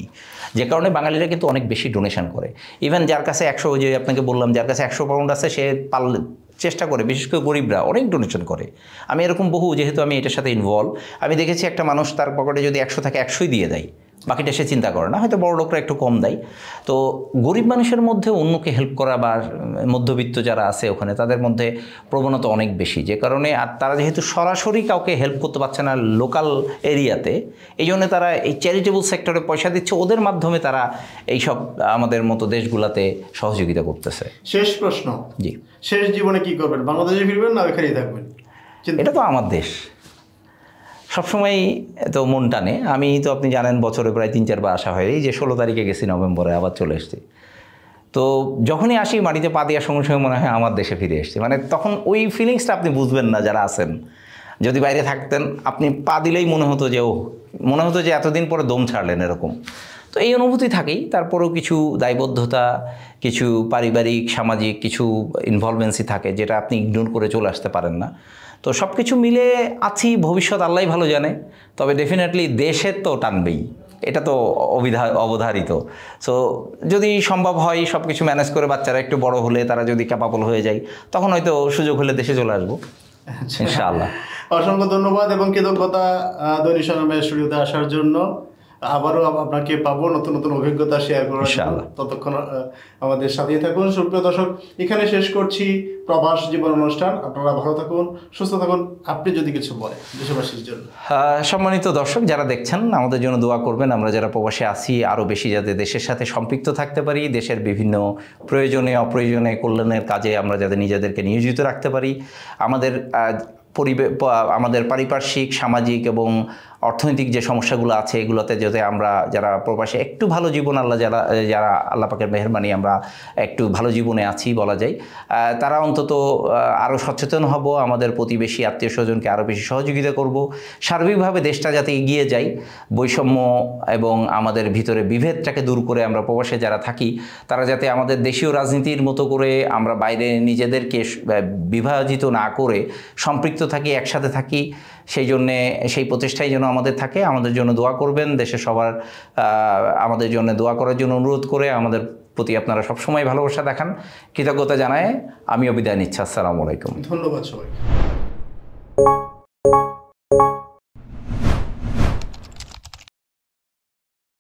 যে কারণে বাঙালিরা কিন্তু অনেক বেশি ডোনেশন করে। ইভেন যার কাছে 100, যে আপনাকে বললাম, যার কাছে 100 পাউন্ড আছে, সে পারলে চেষ্টা করে, বিশেষ করে গরিবরা অনেক ডোনেশন করে। আমি এরকম বহু, যেহেতু আমি এটার সাথে ইনভলভ, আমি দেখেছি একটা মানুষ তার পকেটে যদি 100 থাকে, 100ই দিয়ে দেয়, বাকিটা সে চিন্তা করে না। হয়তো বড় লোকরা একটু কম দেয়। তো গরিব মানুষের মধ্যে অন্যকে হেল্প করা বা মধ্যবিত্ত যারা আছে ওখানে, তাদের মধ্যে প্রবণতা অনেক বেশি, যে কারণে আর তারা যেহেতু সরাসরি কাউকে হেল্প করতে পারছে না লোকাল এরিয়াতে, এই জন্য তারা এই চ্যারিটেবল সেক্টরে পয়সা দিচ্ছে, ওদের মাধ্যমে তারা এইসব আমাদের মতো দেশগুলোতে সহযোগিতা করতেছে। শেষ প্রশ্ন, জি, শেষ জীবনে কি করবেন? বাংলাদেশে ফিরবেন না ওইখানেই থাকবেন? এটা তো আমার দেশ, সবসময় তো মন টানে। আমি তো, আপনি জানেন, বছরে প্রায় 3-4 বার আসা হয়। এই যে 16 তারিখে গেছি নভেম্বরে, আবার চলে এসেছি। তো যখনই আসি, মাটিতে পা দেওয়ার সঙ্গে সঙ্গে মনে হয় আমার দেশে ফিরে এসেছি। মানে তখন ওই ফিলিংসটা আপনি বুঝবেন না যারা আছেন। যদি বাইরে থাকতেন, আপনি পা দিলেই মনে হতো যে এতদিন পরে দম ছাড়লেন, এরকম। তো এই অনুভূতি থাকেই। তারপরেও কিছু দায়বদ্ধতা, কিছু পারিবারিক, সামাজিক কিছু ইনভলভেন্সি থাকে, যেটা আপনি ইগনোর করে চলে আসতে পারেন না। তো সব কিছু মিলে আছি, ভবিষ্যৎ আল্লাহই ভালো জানে। তবে ডেফিনেটলি দেশের তো টানবেই, এটা তো অবধারিত। সো যদি সম্ভব হয় সব কিছু ম্যানেজ করে, বাচ্চারা একটু বড় হলে, তারা যদি ক্যাপাবল হয়ে যায়, তখন হয়তো সুযোগ হলে দেশে চলে আসবো ইনশাআল্লাহ। অসংখ্য ধন্যবাদ এবং কৃতজ্ঞতা দৈনিক সংগ্রামের স্টুডিওতে আসার জন্য। আবারও আপনাকে পাবো নতুন নতুন অভিজ্ঞতা শেয়ার করার জন্য। ততক্ষণ আমাদের সাথেই থাকুন। সুপ্রিয় দর্শক, এখানে শেষ করছি প্রবাস জীবন অনুষ্ঠান। আপনারা ভালো থাকুন, সুস্থ থাকুন। আপনি যদি কিছু বলেন দেশবাসীর জন্য। সম্মানিত দর্শক যারা দেখছেন, আমাদের জন্য দোয়া করবেন। আমরা যারা প্রবাসে আছি, আরও বেশি যাতে দেশের সাথে সম্পৃক্ত থাকতে পারি, দেশের বিভিন্ন প্রয়োজনে অপ্রয়োজনে কল্যাণের কাজে আমরা যাতে নিজেদেরকে নিয়োজিত রাখতে পারি, আমাদের পারিপার্শ্বিক, সামাজিক এবং অর্থনৈতিক যে সমস্যাগুলো আছে এগুলোতে যাতে আমরা যারা প্রবাসী একটু ভালো জীবন যারা আল্লাহ পাকের মেহেরবানি আমরা একটু ভালো জীবনে আছি বলা যায়, তারা অন্তত আরও সচেতন হব, আমাদের প্রতিবেশী আত্মীয় স্বজনকে আরও বেশি সহযোগিতা করব, সার্বিকভাবে দেশটা যাতে এগিয়ে যায়, বৈষম্য এবং আমাদের ভিতরে বিভেদটাকে দূর করে আমরা প্রবাসে যারা থাকি তারা যাতে আমাদের দেশীয় রাজনীতির মতো করে আমরা বাইরে নিজেদেরকে বিভাজিত না করে সম্পৃক্ত থাকি, একসাথে থাকি, সেই জন্যে সেই প্রচেষ্টাই যেন আমাদের থাকে। আমাদের জন্য দোয়া করবেন, দেশে সবার আমাদের জন্য দোয়া করার জন্য অনুরোধ করে আমাদের প্রতি আপনারা সবসময় ভালোবাসা দেখান, কৃতজ্ঞতা জানায় আমিও বিদায় নিচ্ছি। আসসালামু আলাইকুম। ধন্যবাদ সবাই।